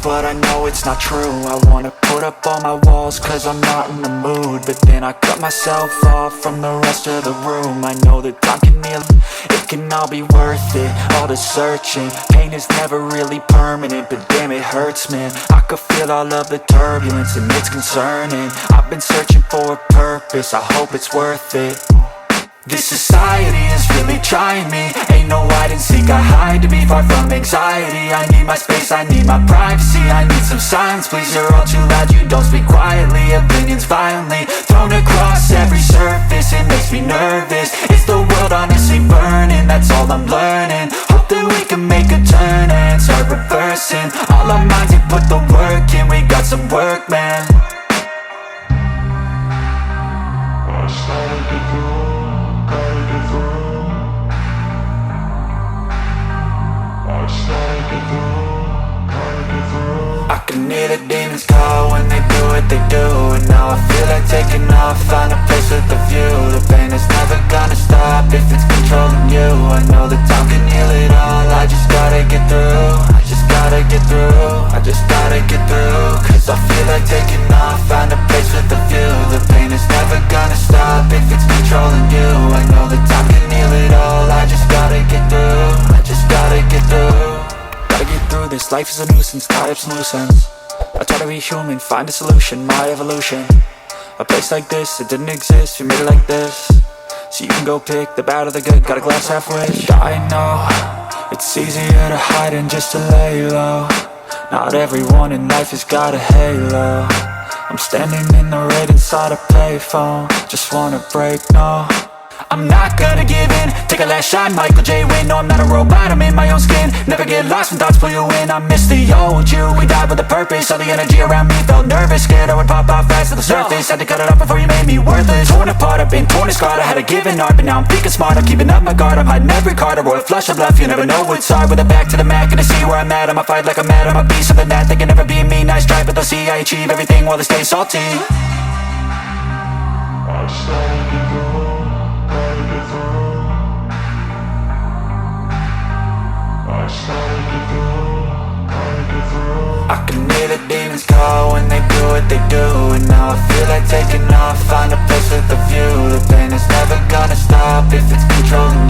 but I know it's not true. I wanna put up all my walls cause I'm not in the mood, but then I cut myself off from the rest of the room. I know that time can heal, it can all be worth it, all the searching. Pain is never really permanent, but damn it hurts, man. I could feel all of the turbulence and it's concerning. I've been searching for a purpose, I hope it's worth it. This society is really trying me. Ain't no hide and seek, I hide to be far from anxiety. I need my space, I need my privacy, I need some silence, please. You're all too loud, you don't speak quietly. Opinions violently thrown across every surface, it makes me nervous. Is the world honestly burning? That's all I'm learning. Hope that we can make a turn and start reversing all our minds and put the work in. We got some work, man. I started to grow. I can hear the demons call when they do what they do, and now I feel like taking off, find a place with a view. The pain is never gonna stop if it's controlling you. I know that time can heal it all, I just gotta get through. I just gotta get through, I just gotta get through. Cause I feel like taking off, find a place with a view. The pain is never gonna stop if it's controlling you. I know that time can heal it all, I just gotta get through. I just gotta get through. Gotta get through this, life is a nuisance, tie up some loose ends. I try to be human, find a solution, my evolution. A place like this, it didn't exist, we made it like this. So you can go pick the bad or the good, got a glass halfway. I know, it's easier to hide than just to lay low. Not everyone in life has got a halo. I'm standing in the red inside a payphone, just wanna break, no. I'm not gonna give in, take a last shot, Michael J. Win. No, I'm not a robot, I'm in my own skin. Never get lost when thoughts pull you in. I miss the old you, we died with a purpose. All the energy around me felt nervous, scared I would pop out fast to the surface. Had to cut it off before you made me worthless. Torn apart, I've been torn and scarred. I had a given art, but now I'm thinking smart. I'm keeping up my guard, I'm hiding every card. A royal flush of bluff, you never know what's hard. With a back to the mat, gonna see where I'm at. I'ma fight like I'm mad, I'm a beast of the net. They can never be me, nice try, but they'll see I achieve everything while they stay salty. I started to grow. I can hear the demons call when they do what they do, and now I feel like taking off, find a place with a view. The pain is never gonna stop if it's controlling